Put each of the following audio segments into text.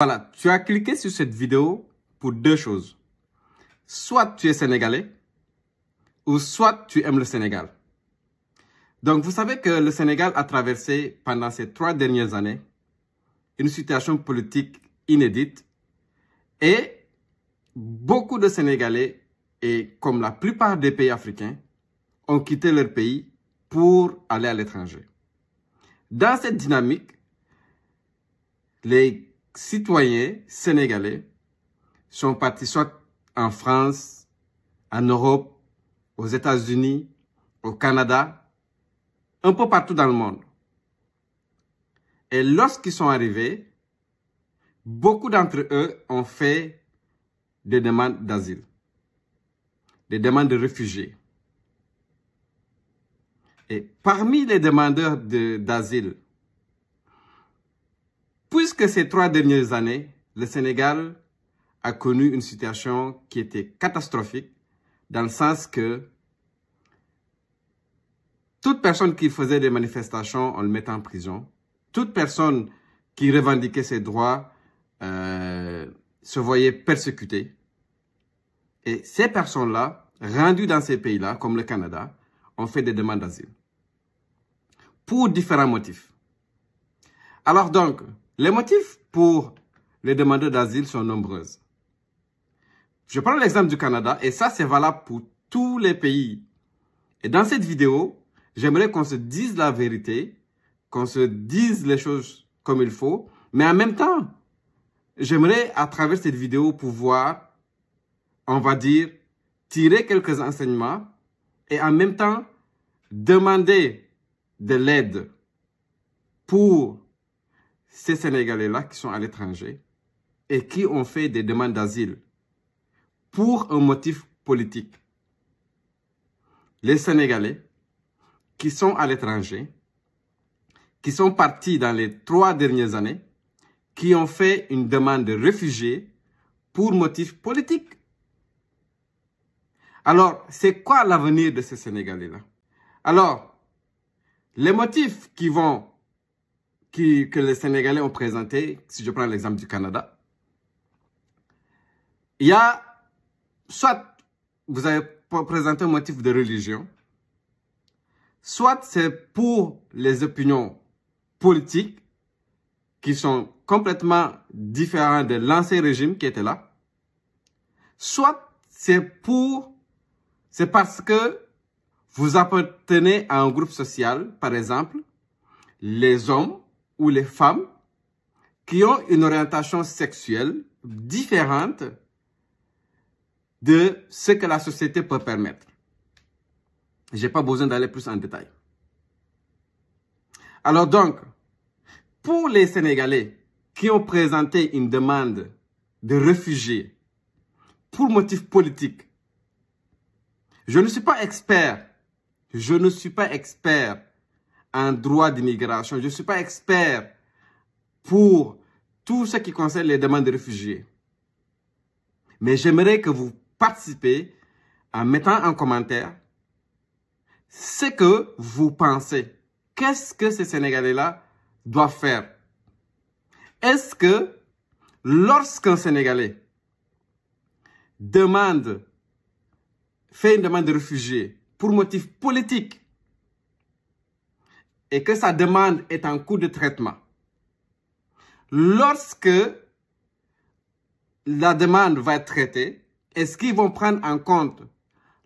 Voilà, tu as cliqué sur cette vidéo pour deux choses. Soit tu es sénégalais, ou soit tu aimes le Sénégal. Donc, vous savez que le Sénégal a traversé pendant ces 3 dernières années une situation politique inédite et beaucoup de Sénégalais, et comme la plupart des pays africains, ont quitté leur pays pour aller à l'étranger. Dans cette dynamique, les citoyens sénégalais sont partis soit en France, en Europe, aux États-Unis, au Canada, un peu partout dans le monde. Et lorsqu'ils sont arrivés, beaucoup d'entre eux ont fait des demandes d'asile, des demandes de réfugiés. Et parmi les demandeurs d'asile, puisque ces 3 dernières années, le Sénégal a connu une situation qui était catastrophique, dans le sens que toute personne qui faisait des manifestations, on le mettait en prison. Toute personne qui revendiquait ses droits se voyait persécutée. Et ces personnes-là, rendues dans ces pays-là, comme le Canada, ont fait des demandes d'asile. Pour différents motifs. Alors donc, les motifs pour les demandeurs d'asile sont nombreux. Je prends l'exemple du Canada, et ça c'est valable pour tous les pays. Et dans cette vidéo, j'aimerais qu'on se dise la vérité, qu'on se dise les choses comme il faut, mais en même temps, j'aimerais à travers cette vidéo pouvoir, on va dire, tirer quelques enseignements et en même temps demander de l'aide pour ces Sénégalais-là qui sont à l'étranger et qui ont fait des demandes d'asile pour un motif politique. Les Sénégalais qui sont à l'étranger, qui sont partis dans les 3 dernières années, qui ont fait une demande de réfugiés pour motif politique. Alors, c'est quoi l'avenir de ces Sénégalais-là? Alors, les motifs que les Sénégalais ont présentés, si je prends l'exemple du Canada, il y a, soit vous avez présenté un motif de religion, soit c'est pour les opinions politiques qui sont complètement différentes de l'ancien régime qui était là, soit c'est parce que vous appartenez à un groupe social, par exemple, les hommes ou les femmes qui ont une orientation sexuelle différente de ce que la société peut permettre. Je n'ai pas besoin d'aller plus en détail. Alors donc, pour les Sénégalais qui ont présenté une demande de réfugiés pour motif politique, je ne suis pas expert. Je ne suis pas expert en droit d'immigration. Je ne suis pas expert pour tout ce qui concerne les demandes de réfugiés. Mais j'aimerais que vous participez en mettant en commentaire ce que vous pensez. Qu'est-ce que ces Sénégalais-là doivent faire? Est-ce que lorsqu'un Sénégalais fait une demande de réfugié pour motif politique et que sa demande est en cours de traitement, lorsque la demande va être traitée, est-ce qu'ils vont prendre en compte,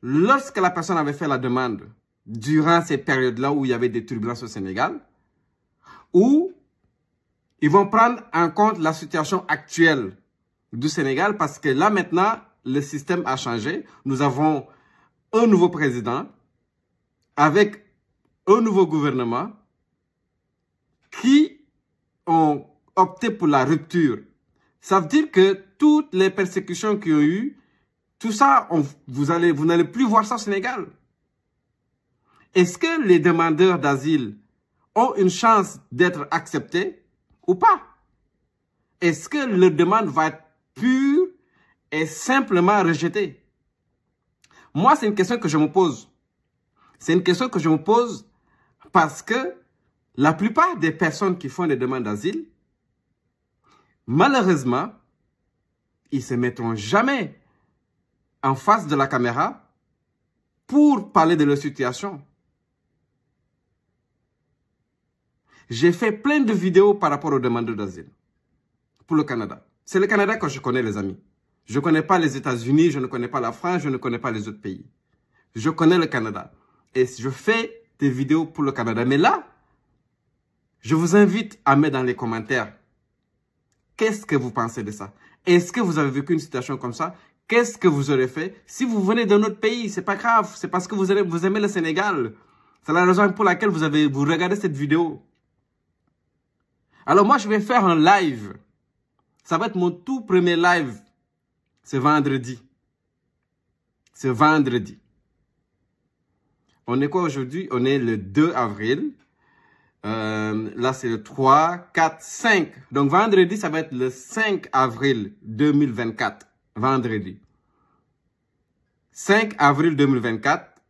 lorsque la personne avait fait la demande, durant ces périodes-là où il y avait des turbulences au Sénégal, ou ils vont prendre en compte la situation actuelle du Sénégal, parce que là maintenant, le système a changé. Nous avons un nouveau président avec un nouveau gouvernement qui ont opté pour la rupture. Ça veut dire que toutes les persécutions qu'il y a eu, tout ça, vous n'allez plus voir ça au Sénégal. Est-ce que les demandeurs d'asile ont une chance d'être acceptés ou pas? Est-ce que leur demande va être pure et simplement rejetée? Moi, c'est une question que je me pose. C'est une question que je me pose parce que la plupart des personnes qui font des demandes d'asile malheureusement, ils ne se mettront jamais en face de la caméra pour parler de leur situation. J'ai fait plein de vidéos par rapport aux demandeurs d'asile pour le Canada. C'est le Canada que je connais, les amis. Je ne connais pas les États-Unis, je ne connais pas la France, je ne connais pas les autres pays. Je connais le Canada. Et je fais des vidéos pour le Canada. Mais là, je vous invite à mettre dans les commentaires, qu'est-ce que vous pensez de ça? Est-ce que vous avez vécu une situation comme ça? Qu'est-ce que vous aurez fait? Si vous venez d'un autre pays, c'est pas grave. C'est parce que vous aimez le Sénégal. C'est la raison pour laquelle vous regardez cette vidéo. Alors moi, je vais faire un live. Ça va être mon tout premier live. C'est vendredi. C'est vendredi. On est quoi aujourd'hui? On est le 2 avril. Là, c'est le 3, 4, 5. Donc, vendredi, ça va être le 5 avril 2024. Vendredi. 5 avril 2024.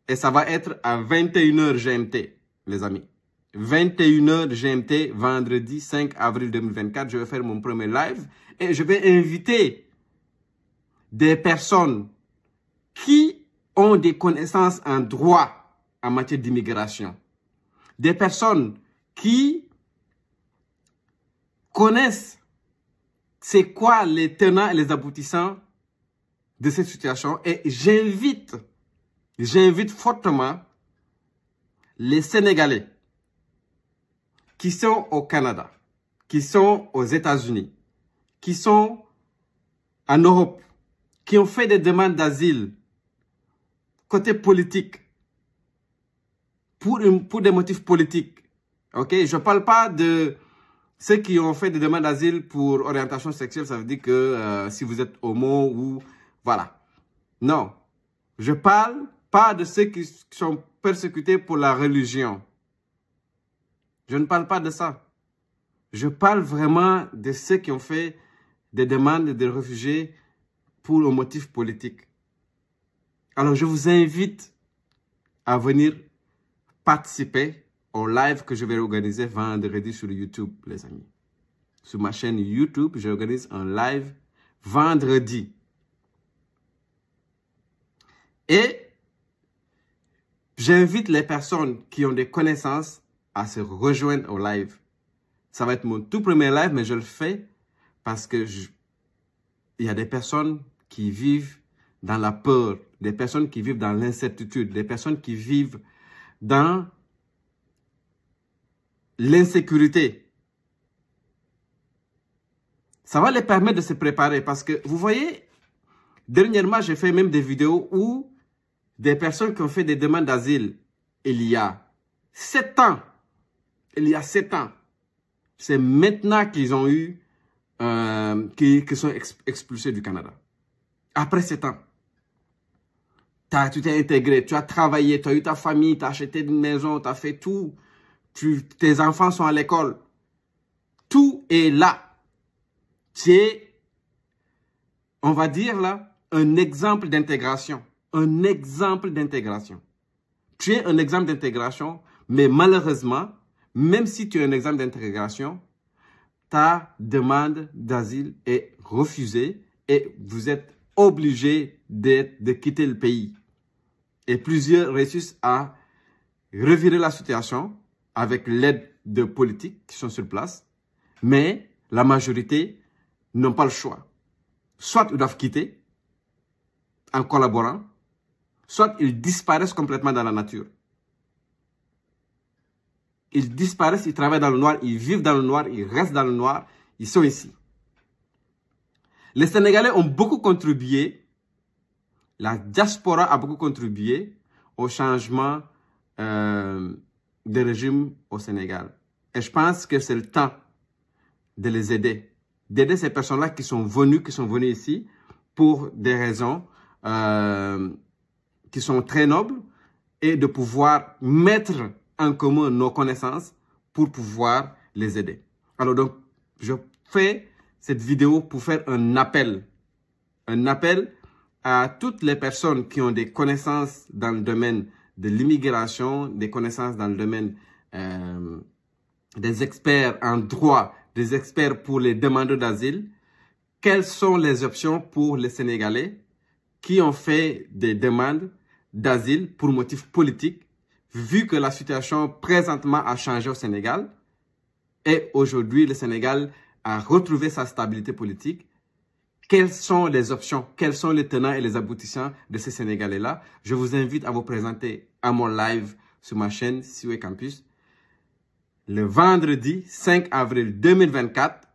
Et ça va être à 21h GMT, les amis. 21h GMT, vendredi 5 avril 2024. Je vais faire mon premier live. Et je vais inviter des personnes qui ont des connaissances en droit en matière d'immigration. Des personnes qui connaissent c'est quoi les tenants et les aboutissants de cette situation. Et j'invite fortement les Sénégalais qui sont au Canada, qui sont aux États-Unis, qui sont en Europe, qui ont fait des demandes d'asile côté politique, pour des motifs politiques. Ok, je ne parle pas de ceux qui ont fait des demandes d'asile pour orientation sexuelle, ça veut dire que si vous êtes homo ou... Voilà. Non. Je ne parle pas de ceux qui sont persécutés pour la religion. Je ne parle pas de ça. Je parle vraiment de ceux qui ont fait des demandes de réfugiés pour un motif politique. Alors, je vous invite à venir participer au live que je vais organiser vendredi sur YouTube, les amis. Sur ma chaîne YouTube, j'organise un live vendredi. Et j'invite les personnes qui ont des connaissances à se rejoindre au live. Ça va être mon tout premier live, mais je le fais parce que il y a des personnes qui vivent dans la peur, des personnes qui vivent dans l'incertitude, des personnes qui vivent dans l'insécurité. Ça va les permettre de se préparer parce que, vous voyez, dernièrement, j'ai fait même des vidéos où des personnes qui ont fait des demandes d'asile il y a 7 ans. Il y a 7 ans. C'est maintenant qu'ils ont eu, qu'ils sont expulsés du Canada. Après 7 ans. Tu t'es intégré, tu as travaillé, tu as eu ta famille, tu as acheté une maison, tu as fait tout. Tes enfants sont à l'école. Tout est là. Tu es, on va dire là, un exemple d'intégration. Un exemple d'intégration. Tu es un exemple d'intégration, mais malheureusement, même si tu es un exemple d'intégration, ta demande d'asile est refusée et vous êtes obligé de quitter le pays. Et plusieurs réussissent à revirer la situation avec l'aide de politiques qui sont sur place, mais la majorité n'ont pas le choix. Soit ils doivent quitter en collaborant, soit ils disparaissent complètement dans la nature. Ils disparaissent, ils travaillent dans le noir, ils vivent dans le noir, ils restent dans le noir, ils sont ici. Les Sénégalais ont beaucoup contribué, la diaspora a beaucoup contribué au changement de régime au Sénégal. Et je pense que c'est le temps de les aider. D'aider ces personnes-là qui sont venues ici pour des raisons qui sont très nobles et de pouvoir mettre en commun nos connaissances pour pouvoir les aider. Alors donc, je fais cette vidéo pour faire un appel à toutes les personnes qui ont des connaissances dans le domaine de l'immigration, des connaissances dans le domaine des experts en droit, des experts pour les demandeurs d'asile. Quelles sont les options pour les Sénégalais qui ont fait des demandes d'asile pour motifs politiques, vu que la situation présentement a changé au Sénégal et aujourd'hui le Sénégal a retrouvé sa stabilité politique. Quelles sont les options, quels sont les tenants et les aboutissants de ces Sénégalais-là? Je vous invite à vous présenter à mon live sur ma chaîne Siwe Campus le vendredi 5 avril 2024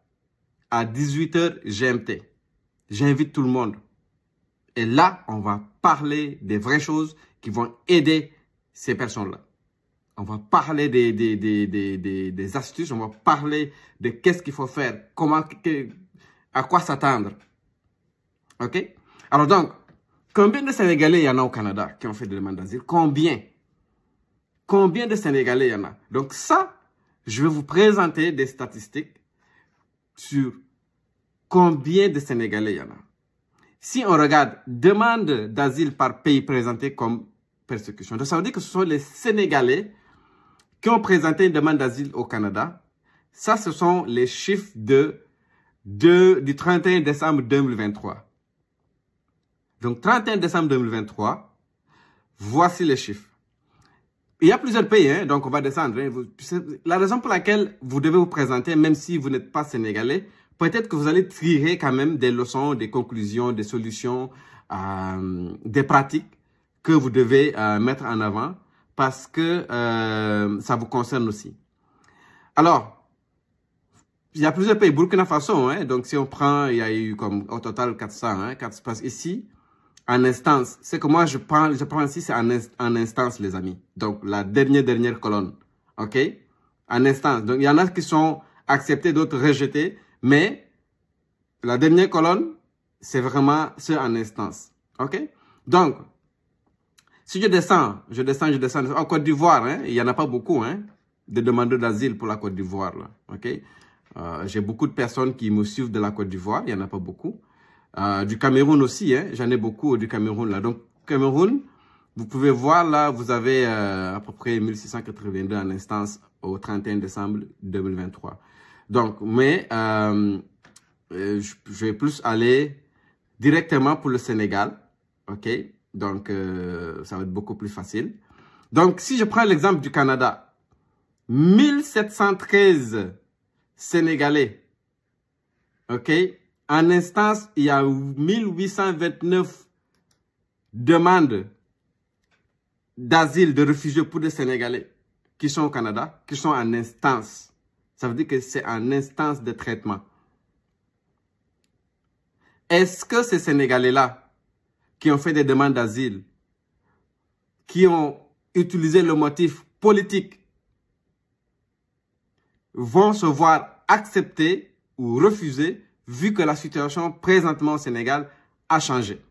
à 18h GMT. J'invite tout le monde. Et là, on va parler des vraies choses qui vont aider ces personnes-là. On va parler des astuces, on va parler de qu'est-ce qu'il faut faire, à quoi s'attendre. OK? Alors donc, combien de Sénégalais il y en a au Canada qui ont fait des demandes d'asile? Combien? Combien de Sénégalais il y en a? Donc ça, je vais vous présenter des statistiques sur combien de Sénégalais il y en a. Si on regarde demande d'asile par pays présenté comme persécution, donc ça veut dire que ce sont les Sénégalais qui ont présenté une demande d'asile au Canada. Ça, ce sont les chiffres du 31 décembre 2023. Donc, 31 décembre 2023, voici les chiffres. Il y a plusieurs pays, hein, donc on va descendre. Hein. La raison pour laquelle vous devez vous présenter, même si vous n'êtes pas sénégalais, peut-être que vous allez tirer quand même des leçons, des conclusions, des solutions, des pratiques que vous devez mettre en avant parce que ça vous concerne aussi. Alors, il y a plusieurs pays. Burkina Faso, hein, donc si on prend, il y a eu comme au total 400, hein, 400 parce ici, en instance, c'est que moi je prends ici, c'est en instance, les amis. Donc, la dernière colonne, ok? En instance. Donc, il y en a qui sont acceptés, d'autres rejetés, mais la dernière colonne, c'est vraiment ceux en instance, ok? Donc, si je descends. En Côte d'Ivoire, hein, il n'y en a pas beaucoup, hein, de demandeurs d'asile pour la Côte d'Ivoire, là, ok? J'ai beaucoup de personnes qui me suivent de la Côte d'Ivoire, il n'y en a pas beaucoup. Du Cameroun aussi, hein, j'en ai beaucoup du Cameroun, là. Donc, Cameroun, vous pouvez voir, là, vous avez à peu près 1682 en instance au 31 décembre 2023. Donc, mais je vais plus aller directement pour le Sénégal, ok? Donc, ça va être beaucoup plus facile. Donc, si je prends l'exemple du Canada, 1713 Sénégalais, ok? En instance, il y a 1829 demandes d'asile, de réfugiés pour des Sénégalais qui sont au Canada, qui sont en instance. Ça veut dire que c'est en instance de traitement. Est-ce que ces Sénégalais-là, qui ont fait des demandes d'asile, qui ont utilisé le motif politique, vont se voir accepter ou refuser vu que la situation présentement au Sénégal a changé?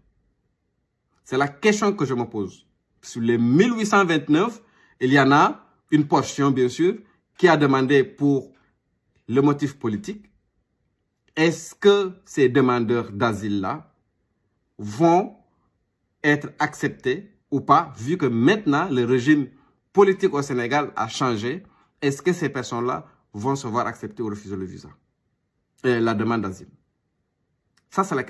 C'est la question que je me pose. Sur les 1829, il y en a une portion, bien sûr, qui a demandé pour le motif politique. Est-ce que ces demandeurs d'asile-là vont être acceptés ou pas, vu que maintenant le régime politique au Sénégal a changé? Est-ce que ces personnes-là vont se voir accepter ou refuser le visa, la demande d'asile? Ça, c'est la question.